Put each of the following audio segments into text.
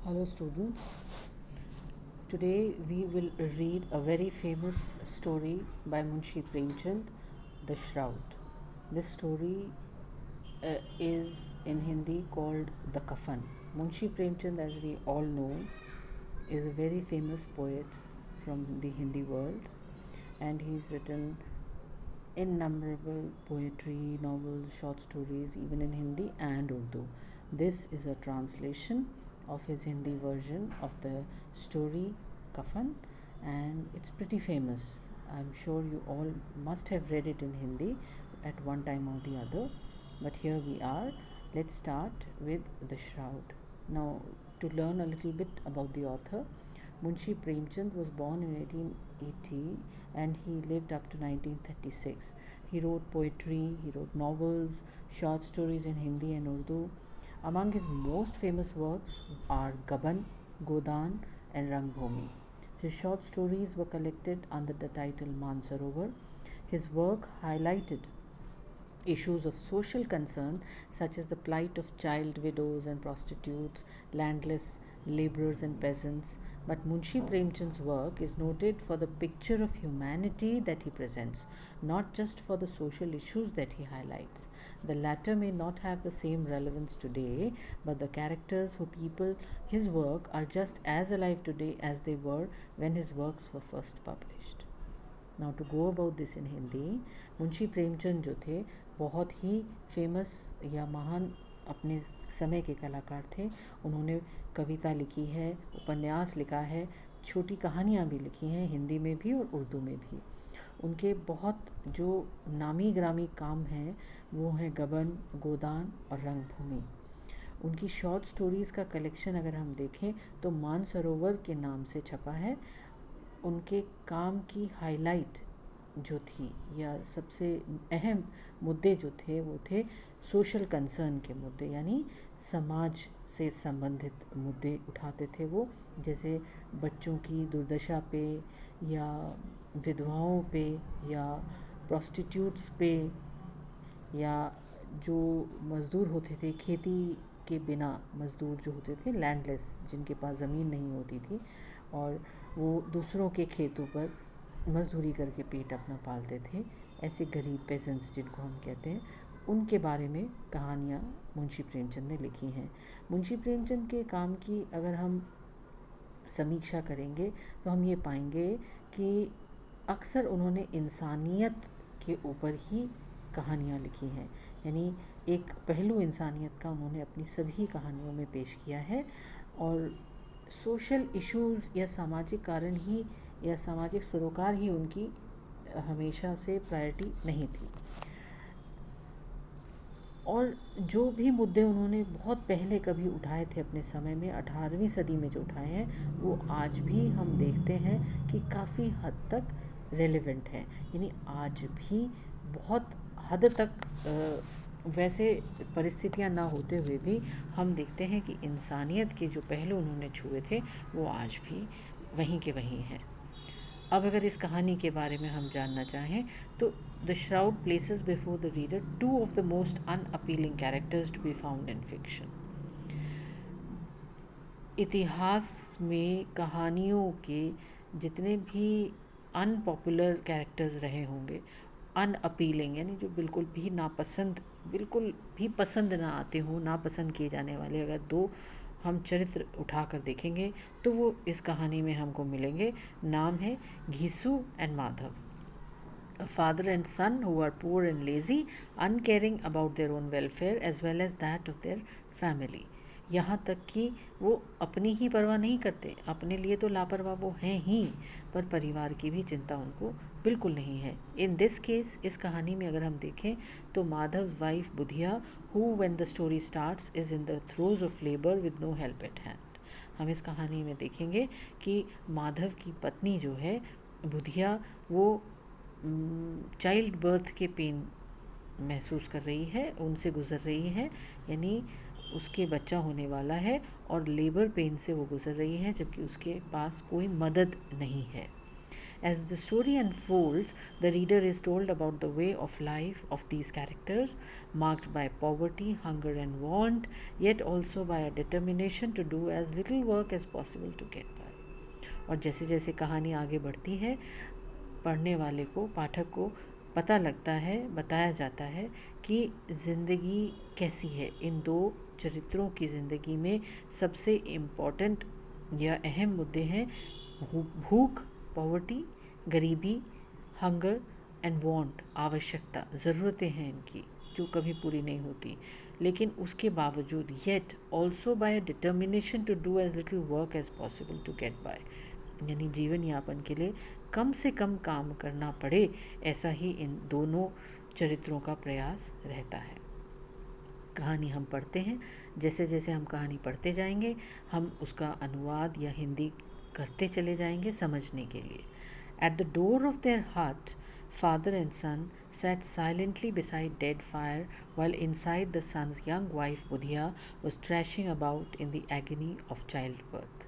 Hello, students. Today we will read a very famous story by Munshi Premchand, The Shroud. This story is in Hindi called The Kafan. Munshi Premchand, as we all know, is a very famous poet from the Hindi world, and he's written innumerable poetry, novels, short stories, even in Hindi and Urdu. This is a translation of his Hindi version of the story Kafan, and it's pretty famous. I'm sure you all must have read it in Hindi at one time or the other, but here we are. Let's start with The Shroud. Now, to learn a little bit about the author, Munshi Premchand was born in 1880 and he lived up to 1936. He wrote poetry, he wrote novels, short stories in Hindi and Urdu. Among his most famous works are Gaban, Godan, and Rangbhumi. His short stories were collected under the title Mansarovar. His work highlighted issues of social concern such as the plight of child widows and prostitutes, landless laborers and peasants. But Munshi Premchand's work is noted for the picture of humanity that he presents, not just for the social issues that he highlights. The latter may not have the same relevance today, but the characters who people his work are just as alive today as they were when his works were first published. Now to go about this in Hindi, Munshi Premchand जो थे बहुत ही famous या महान अपने समय के कलाकार थे. उन्होंने कविता लिखी है, उपन्यास लिखा है, छोटी कहानियाँ भी लिखी हैं हिंदी में भी और उर्दू में भी. उनके बहुत जो नामी ग्रामी काम हैं वो हैं गबन, गोदान और रंगभूमि. उनकी शॉर्ट स्टोरीज़ का कलेक्शन अगर हम देखें तो मानसरोवर के नाम से छपा है. उनके काम की हाईलाइट जो थी या सबसे अहम मुद्दे जो थे वो थे सोशल कंसर्न के मुद्दे, यानी समाज से संबंधित मुद्दे उठाते थे वो, जैसे बच्चों की दुर्दशा पे या विधवाओं पे या प्रोस्टिट्यूट्स पे या जो मज़दूर होते थे खेती के बिना, मज़दूर जो होते थे लैंडलेस, जिनके पास ज़मीन नहीं होती थी और वो दूसरों के खेतों पर मजदूरी करके पेट अपना पालते थे, ऐसे गरीब पेजेंट्स जिनको हम कहते हैं, उनके बारे में कहानियाँ मुंशी प्रेमचंद ने लिखी हैं. मुंशी प्रेमचंद के काम की अगर हम समीक्षा करेंगे तो हम ये पाएंगे कि अक्सर उन्होंने इंसानियत के ऊपर ही कहानियाँ लिखी हैं, यानी एक पहलू इंसानियत का उन्होंने अपनी सभी कहानियों में पेश किया है. और सोशल इश्यूज़ या सामाजिक कारण ही या सामाजिक सरोकार ही उनकी हमेशा से प्रायोरिटी नहीं थी. और जो भी मुद्दे उन्होंने बहुत पहले कभी उठाए थे अपने समय में, 18वीं सदी में जो उठाए हैं, वो आज भी हम देखते हैं कि काफ़ी हद तक रेलेवेंट हैं. यानी आज भी बहुत हद तक वैसे परिस्थितियां ना होते हुए भी हम देखते हैं कि इंसानियत के जो पहलू उन्होंने छुए थे वो आज भी वहीं के वहीं हैं. अब अगर इस कहानी के बारे में हम जानना चाहें तो the shroud places before the reader two of the most unappealing characters to be found in fiction. इतिहास में कहानियों के जितने भी अनपॉपुलर कैरेक्टर्स रहे होंगे, अनअपीलिंग यानी जो बिल्कुल भी नापसंद, बिल्कुल भी पसंद ना आते हों, नापसंद किए जाने वाले अगर दो हम चरित्र उठा कर देखेंगे तो वो इस कहानी में हमको मिलेंगे. नाम है Ghisu and Madhav. A father and son who are poor and lazy, uncaring about their own welfare as well as that of their family. यहाँ तक कि वो अपनी ही परवाह नहीं करते, अपने लिए तो लापरवाह वो हैं ही, पर परिवार की भी चिंता उनको बिल्कुल नहीं है. इन दिस केस, इस कहानी में अगर हम देखें तो Madhav wife Budhiya, who when the story starts is in the throes of labour with no help at hand. हम इस कहानी में देखेंगे कि माधव की पत्नी जो है बुधिया, वो चाइल्ड बर्थ के पेन महसूस कर रही है, उनसे गुज़र रही है, यानी उसके बच्चा होने वाला है और लेबर पेन से वो गुज़र रही है, जबकि उसके पास कोई मदद नहीं है. As the story unfolds, the reader is told about the way of life of these characters, marked by poverty, hunger, and want, yet also by a determination to do as little work as possible to get by. और जैसे जैसे कहानी आगे बढ़ती है, पढ़ने वाले को, पाठक को पता लगता है, बताया जाता है कि ज़िंदगी कैसी है। इन दो चरित्रों की ज़िंदगी में सबसे इम्पॉर्टेंट या अहम मुद्दे हैं भूख, पॉवर्टी, गरीबी, हंगर एंड वांट, आवश्यकता, ज़रूरतें हैं इनकी जो कभी पूरी नहीं होती, लेकिन उसके बावजूद yet also by determination to do as little work as possible to get by, यानी जीवन यापन के लिए कम से कम काम करना पड़े, ऐसा ही इन दोनों चरित्रों का प्रयास रहता है। कहानी हम पढ़ते हैं, जैसे जैसे हम कहानी पढ़ते जाएंगे हम उसका अनुवाद या हिंदी करते चले जाएंगे समझने के लिए। At the door of their हट father and son sat silently beside dead fire while inside the son's young wife Budhiya was thrashing about in the agony of childbirth.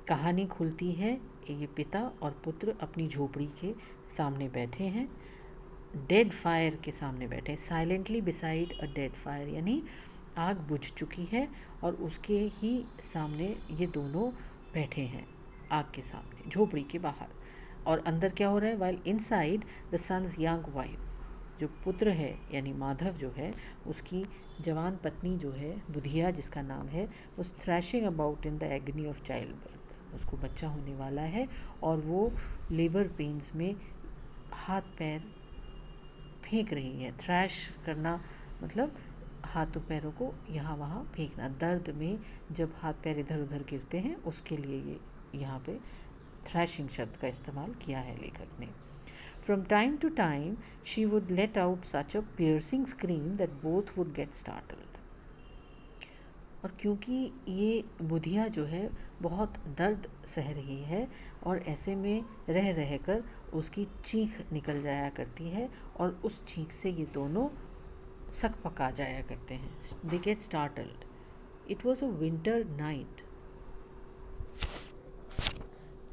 कहानी खुलती है, ये पिता और पुत्र अपनी झोपड़ी के सामने बैठे हैं, डेड फायर के सामने बैठे, silently beside a dead fire, यानी आग बुझ चुकी है और उसके ही सामने ये दोनों बैठे हैं, आग के सामने, झोपड़ी के बाहर। और अंदर क्या हो रहा है? While inside the son's young wife, जो पुत्र है यानी माधव जो है, उसकी जवान पत्नी जो है बुधिया जिसका नाम है, उस thrashing about in the agony of childbirth, उसको बच्चा होने वाला है और वो लेबर पेन्स में हाथ पैर फेंक रही है। थ्रैश करना मतलब हाथों पैरों को यहाँ वहाँ फेंकना, दर्द में जब हाथ पैर इधर उधर गिरते हैं उसके लिए ये यहाँ पे थ्रैशिंग शब्द का इस्तेमाल किया है लेखक ने। From time to time she would let out such a piercing scream that both would get startled. और क्योंकि ये बुधिया जो है बहुत दर्द सह रही है और ऐसे में रह रहकर उसकी चीख निकल जाया करती है और उस चीख से ये दोनों सक पका जाया करते हैं। They get startled. It was a winter night.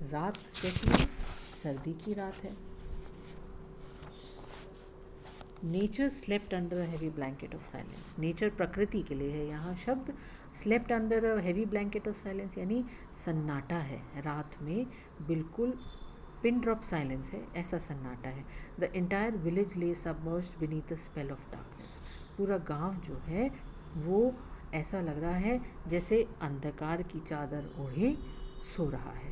रात कैसी है? सर्दी की रात है। Nature slept under a heavy blanket of silence, nature प्रकृति के लिए है यहाँ शब्द। Slept under a heavy blanket of silence यानी सन्नाटा है, रात में बिल्कुल पिन ड्रॉप साइलेंस है, ऐसा सन्नाटा है। द एंटायर विलेज ले submerged beneath the spell of darkness, पूरा गांव जो है वो ऐसा लग रहा है जैसे अंधकार की चादर ओढ़े सो रहा है।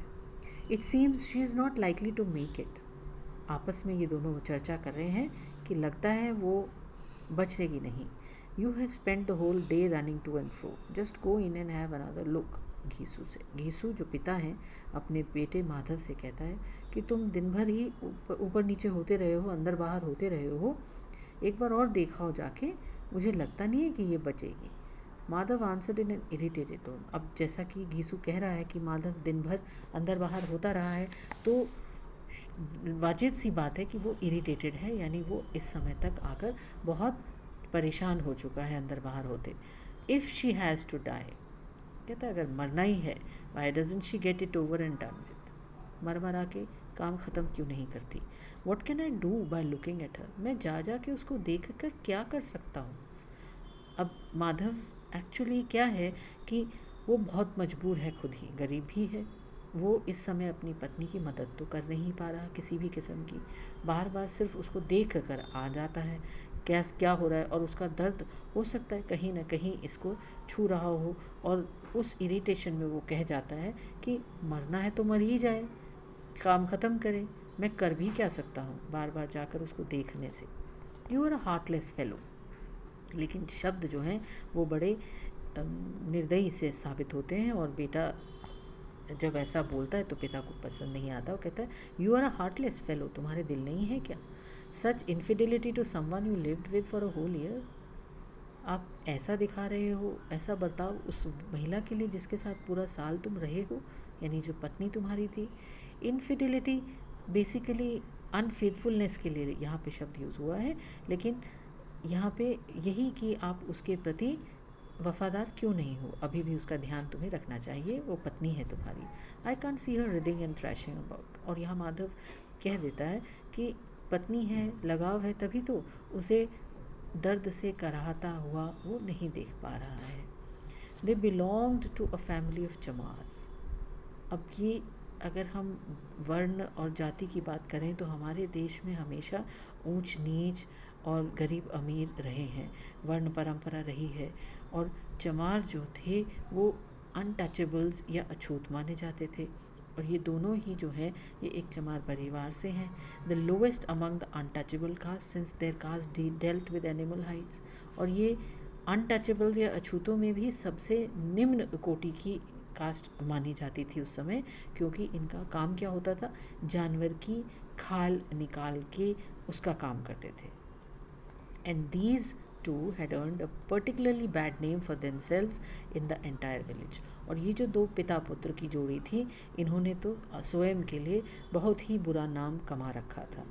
It seems she is not likely to make it, आपस में ये दोनों चर्चा कर रहे हैं कि लगता है वो बचेगी नहीं। You have spend the whole day running to and fro, just go in and have another look. Ghisu से, घीसू जो पिता हैं अपने बेटे माधव से कहता है कि तुम दिन भर ही ऊपर नीचे होते रहे हो, अंदर बाहर होते रहे हो, एक बार और देखा हो जाके, मुझे लगता नहीं है कि ये बचेगी। Madhav answered in an irritated tone, अब जैसा कि घीसू कह रहा है कि माधव दिन भर अंदर बाहर होता रहा है तो वाजिब सी बात है कि वो इरिटेटेड है, यानी वो इस समय तक आकर बहुत परेशान हो चुका है अंदर बाहर होते। If she has to die, कहता है अगर मरना ही है, why doesn't she get it over and done with, मर मरा के काम ख़त्म क्यों नहीं करती। What can I do by looking at her, मैं जा के उसको देख कर क्या कर सकता हूँ। अब माधव एक्चुअली क्या है कि वो बहुत मजबूर है, खुद ही गरीब भी है, वो इस समय अपनी पत्नी की मदद तो कर नहीं पा रहा किसी भी किस्म की, बार बार सिर्फ उसको देख कर आ जाता है क्या हो रहा है, और उसका दर्द हो सकता है कहीं ना कहीं इसको छू रहा हो, और उस इरिटेशन में वो कह जाता है कि मरना है तो मर ही जाए, काम ख़त्म करे, मैं कर भी क्या सकता हूँ बार बार जाकर उसको देखने से। You are a heartless fellow, लेकिन शब्द जो हैं वो बड़े निर्दयी से साबित होते हैं, और बेटा जब ऐसा बोलता है तो पिता को पसंद नहीं आता। वो कहता है you are a heartless fellow, तुम्हारे दिल नहीं है क्या। सच infidelity to someone you lived with for a whole year, आप ऐसा दिखा रहे हो, ऐसा बर्ताव उस महिला के लिए जिसके साथ पूरा साल तुम रहे हो, यानी जो पत्नी तुम्हारी थी। इनफिडेलिटी बेसिकली अनफेथफुलनेस के लिए यहाँ पे शब्द यूज़ हुआ है, लेकिन यहाँ पे यही कि आप उसके प्रति वफ़ादार क्यों नहीं हो, अभी भी उसका ध्यान तुम्हें रखना चाहिए, वो पत्नी है तुम्हारी। I can't see her writhing and thrashing about. और यहाँ माधव कह देता है कि पत्नी है, लगाव है, तभी तो उसे दर्द से कराहता हुआ वो नहीं देख पा रहा है। They belonged to a family of Chamar. अब ये अगर हम वर्ण और जाति की बात करें तो हमारे देश में हमेशा ऊंच नीच और गरीब अमीर रहे हैं, वर्ण परंपरा रही है। और चमार जो थे वो अनटचेबल्स या अछूत माने जाते थे। और ये दोनों ही जो है ये एक चमार परिवार से हैं। The lowest among the untouchable caste since their caste dealt with animal hides. और ये अनटचेबल्स या अछूतों में भी सबसे निम्न कोटि की कास्ट मानी जाती थी उस समय, क्योंकि इनका काम क्या होता था, जानवर की खाल निकाल के उसका काम करते थे। And these two had earned a particularly bad name for themselves in the entire village. और ये जो दो पिता पुत्र की जोड़ी थी, इन्होंने तो स्वयं के लिए बहुत ही बुरा नाम कमा रखा था।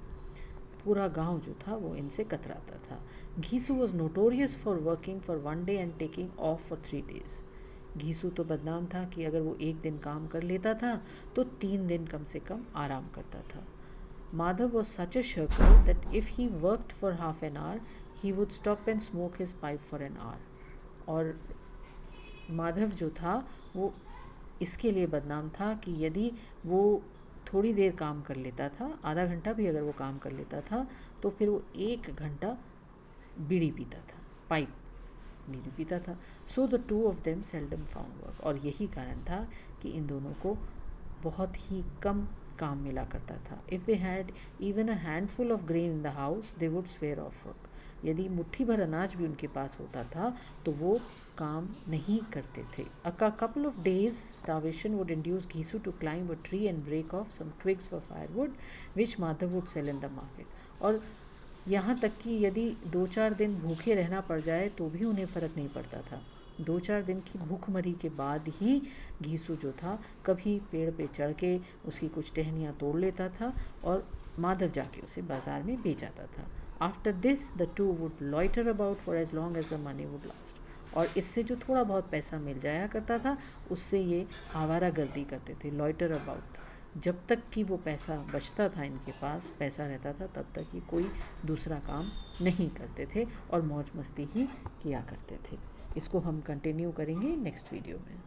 पूरा गांव जो था वो इनसे कतराता था। Ghisu was notorious for working for 1 day and taking of for 3 days। Ghisu तो बदनाम था कि अगर वो 1 दिन काम कर लेता था तो 3 दिन कम से कम आराम करता था। Madhav was such a shirker that if he worked for half an hour he would stop and smoke his pipe for an hour. और माधव जो था वो इसके लिए बदनाम था कि यदि वो थोड़ी देर काम कर लेता था, आधा घंटा भी अगर वो काम कर लेता था, तो फिर वो 1 घंटा बीड़ी पीता था, पाइप बीड़ी पीता था। So the two of them seldom found work. और यही कारण था कि इन दोनों को बहुत ही कम काम मिला करता था। If they had even a handful of grain in the house they would swear of work. यदि मुट्ठी भर अनाज भी उनके पास होता था तो वो काम नहीं करते थे। A couple of days starvation would induce Ghisu to climb a tree and break off some twigs for firewood, which Madhav would sell in the market. और यहाँ तक कि यदि 2-4 दिन भूखे रहना पड़ जाए तो भी उन्हें फ़र्क नहीं पड़ता था। 2-4 दिन की भूखमरी के बाद ही घीसू जो था कभी पेड़ पे चढ़ के उसकी कुछ टहनियाँ तोड़ लेता था और माधव जाके उसे बाज़ार में बेच आता था। After this the two would loiter about for as long as the money would last. और इससे जो थोड़ा बहुत पैसा मिल जाया करता था उससे ये आवारागर्दी करते थे, लॉइटर अबाउट। जब तक कि वो पैसा बचता था, इनके पास पैसा रहता था, तब तक ही कोई दूसरा काम नहीं करते थे और मौज मस्ती ही किया करते थे। इसको हम कंटिन्यू करेंगे नेक्स्ट वीडियो में।